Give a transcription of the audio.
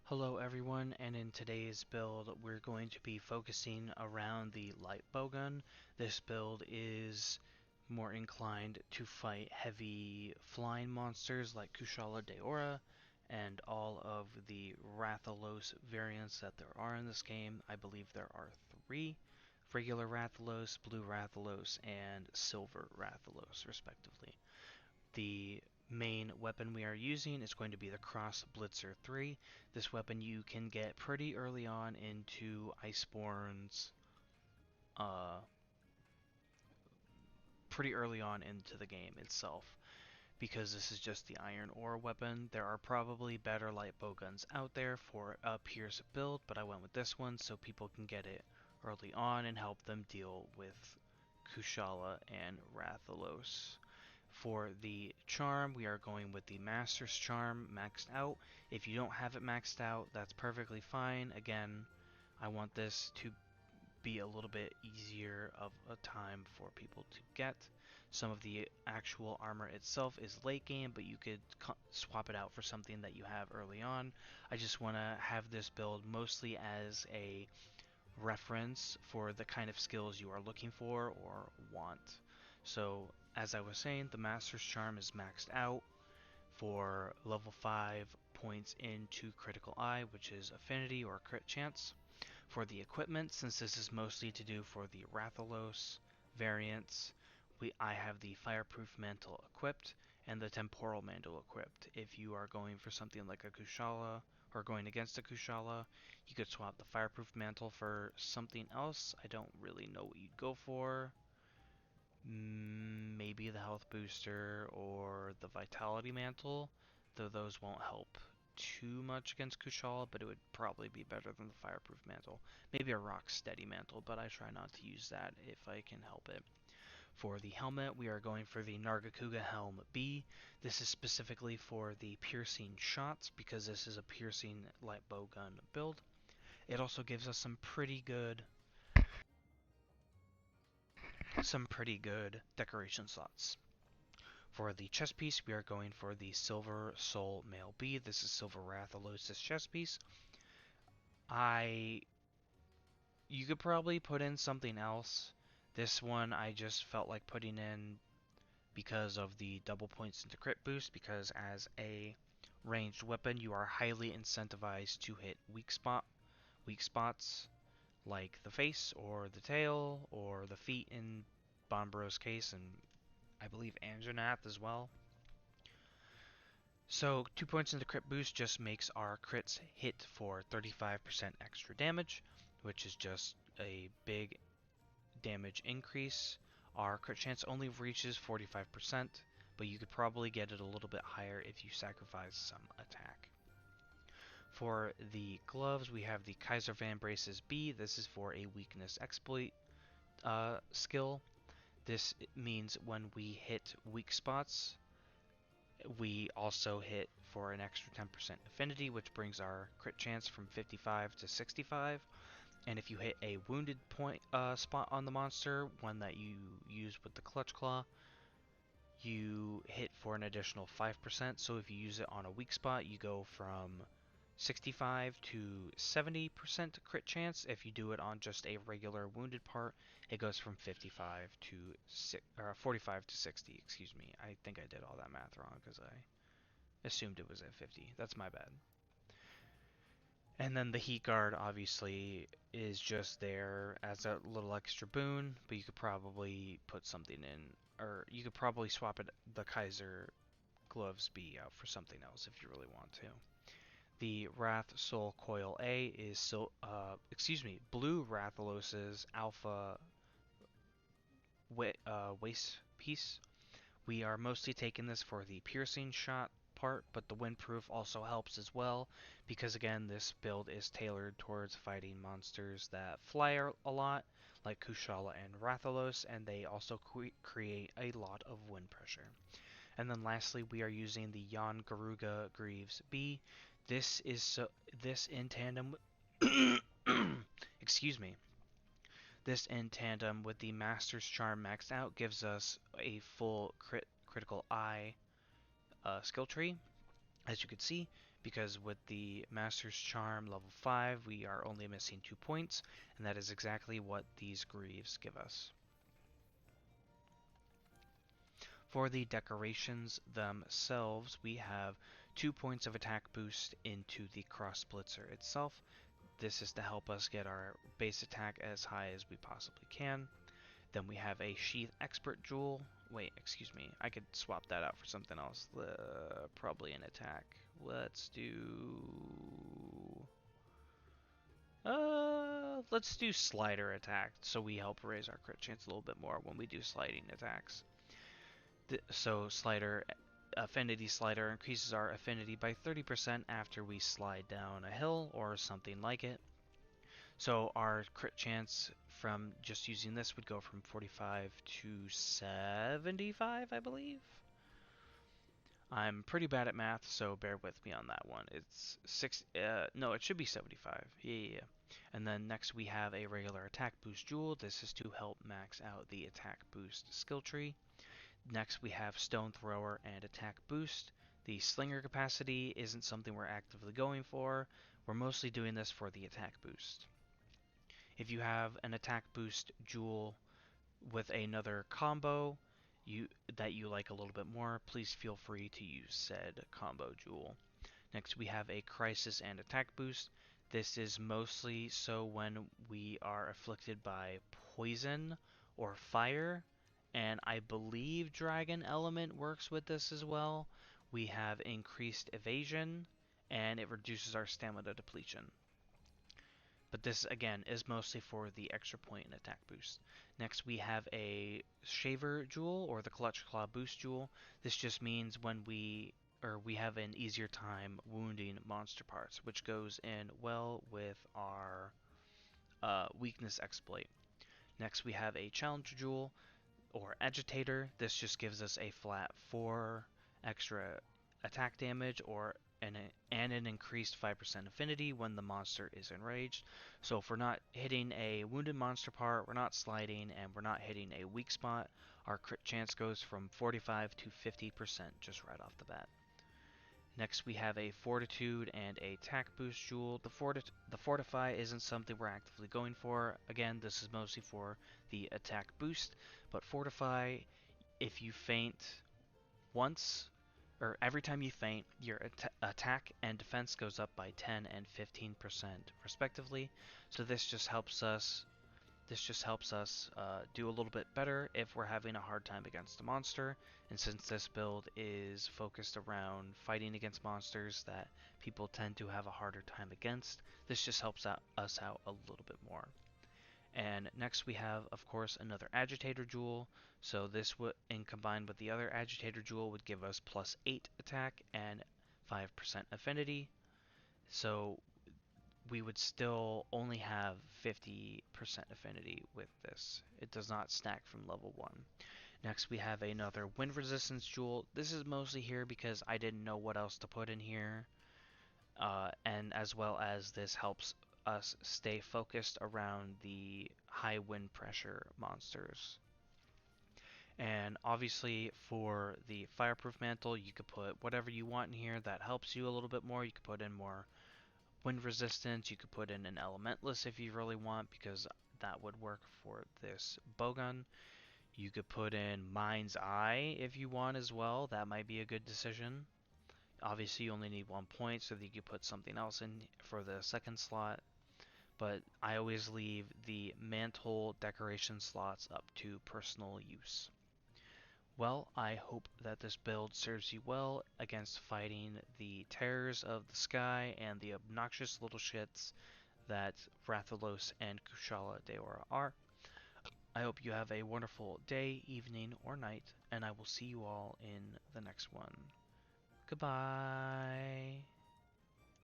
Hello everyone, and in today's build we're going to be focusing around the light bowgun. This build is more inclined to fight heavy flying monsters like Kushala Daora and all of the Rathalos variants that there are in this game. I believe there are three: regular Rathalos, blue Rathalos, and silver Rathalos respectively. The main weapon we are using is going to be the Cross Blitzer 3. This weapon you can get pretty early on into Iceborne's, uh, pretty early on into the game itself, because this is just the iron ore weapon. There are probably better light bowguns out there for a Pierce build, but I went with this one so people can get it early on and help them deal with Kushala and Rathalos. For the charm, we are going with the Master's Charm maxed out. If you don't have it maxed out, that's perfectly fine. Again, I want this to be a little bit easier of a time for people to get. Some of the actual armor itself is late game, but you could swap it out for something that you have early on. I just want to have this build mostly as a reference for the kind of skills you are looking for or want. So, as I was saying, the Master's Charm is maxed out for level 5 points into Critical Eye, which is Affinity or Crit Chance. For the equipment, since this is mostly to do for the Rathalos variants, I have the Fireproof Mantle equipped and the Temporal Mantle equipped. If you are going for something like a Kushala or going against a Kushala, you could swap the Fireproof Mantle for something else. I don't really know what you'd go for. Maybe the Health Booster or the Vitality Mantle, though those won't help too much against Kushala, but it would probably be better than the Fireproof Mantle. Maybe a Rock Steady Mantle, but I try not to use that if I can help it. For the helmet, we are going for the Nargacuga Helm B. This is specifically for the piercing shots because this is a piercing light bowgun build. It also gives us some pretty good decoration slots. For the chest piece, we are going for the Silver Soul Male B. This is Silver Rathalos' chest piece. You could probably put in something else. This one I just felt like putting in because of the double points into crit boost, because as a ranged weapon you are highly incentivized to hit weak spots like the face or the tail or the feet in Bonbro's case, and I believe Anjanath as well. So 2 points into crit boost just makes our crits hit for 35% extra damage, which is just a big damage increase. Our crit chance only reaches 45%, but you could probably get it a little bit higher if you sacrifice some attack. For the gloves, we have the Kaiser Van Braces B. This is for a weakness exploit skill. This means when we hit weak spots, we also hit for an extra 10% affinity, which brings our crit chance from 55 to 65. And if you hit a wounded point spot on the monster, one that you use with the Clutch Claw, you hit for an additional 5%. So if you use it on a weak spot, you go from 65 to 70% crit chance. If you do it on just a regular wounded part, it goes from 55 to 45 to 60. Excuse me. I think I did all that math wrong because I assumed it was at 50. That's my bad. And then the heat guard obviously is just there as a little extra boon, but you could probably put something in, or you could probably swap it, the Kaiser gloves B out for something else if you really want to. The Wrath Soul Coil A is Blue Rathalos's Alpha waist piece. We are mostly taking this for the piercing shot part, but the windproof also helps as well, because again, this build is tailored towards fighting monsters that fly a lot, like Kushala and Rathalos, and they also create a lot of wind pressure. And then lastly, we are using the Jan Garuga Greaves B. This in tandem excuse me. This in tandem with the Master's Charm maxed out gives us a full critical eye skill tree, as you can see, because with the Master's Charm level 5, we are only missing 2 points, and that is exactly what these greaves give us. For the decorations themselves, we have 2 points of attack boost into the Cross Blitzer itself. This is to help us get our base attack as high as we possibly can. Then we have a Sheath Expert Jewel. Wait, excuse me. I could swap that out for something else. Probably an attack. Let's do Slider Attack, so we help raise our crit chance a little bit more when we do sliding attacks. So Affinity Slider increases our affinity by 30% after we slide down a hill or something like it. So our crit chance from just using this would go from 45 to 75, I believe. I'm pretty bad at math, so bear with me on that one. It's no, it should be 75. Yeah. And then next we have a regular attack boost jewel. This is to help max out the attack boost skill tree. Next we have Stone Thrower and Attack Boost. The Slinger capacity isn't something we're actively going for. We're mostly doing this for the attack boost. If you have an attack boost jewel with another combo that you like a little bit more, please feel free to use said combo jewel. Next we have a Crisis and Attack Boost. This is mostly so when we are afflicted by poison or fire, and I believe Dragon Element works with this as well. We have increased evasion, and it reduces our stamina depletion. But this, again, is mostly for the extra point and attack boost. Next, we have a Shaver Jewel, or the Clutch Claw Boost Jewel. This just means when we have an easier time wounding monster parts, which goes in well with our weakness exploit. Next, we have a Challenge Jewel, or Agitator. This just gives us a flat 4 extra attack damage and an increased 5% affinity when the monster is enraged. So if we're not hitting a wounded monster part, we're not sliding, and we're not hitting a weak spot, our crit chance goes from 45 to 50% just right off the bat. Next we have a Fortitude and a Attack Boost Jewel. The Fortify isn't something we're actively going for. Again, this is mostly for the attack boost, but Fortify, if you faint once, or every time you faint, your attack and defense goes up by 10 and 15% respectively. So this just helps us do a little bit better if we're having a hard time against a monster. And since this build is focused around fighting against monsters that people tend to have a harder time against, this just helps us out a little bit more. And next we have, of course, another Agitator Jewel. So this would, and combined with the other Agitator Jewel, would give us plus 8 attack and 5% affinity. So we would still only have 50% affinity with this. It does not stack from level 1. Next we have another Wind Resistance Jewel. This is mostly here because I didn't know what else to put in here. And as well as this helps us stay focused around the high wind pressure monsters. And obviously for the Fireproof Mantle, you could put whatever you want in here that helps you a little bit more. You could put in more wind resistance, you could put in an Elementless if you really want, because that would work for this bowgun. You could put in Mind's Eye if you want as well. That might be a good decision. Obviously you only need 1 point, so that you could put something else in for the second slot. But I always leave the mantle decoration slots up to personal use. Well, I hope that this build serves you well against fighting the terrors of the sky and the obnoxious little shits that Rathalos and Kushala Daora are. I hope you have a wonderful day, evening, or night, and I will see you all in the next one. Goodbye!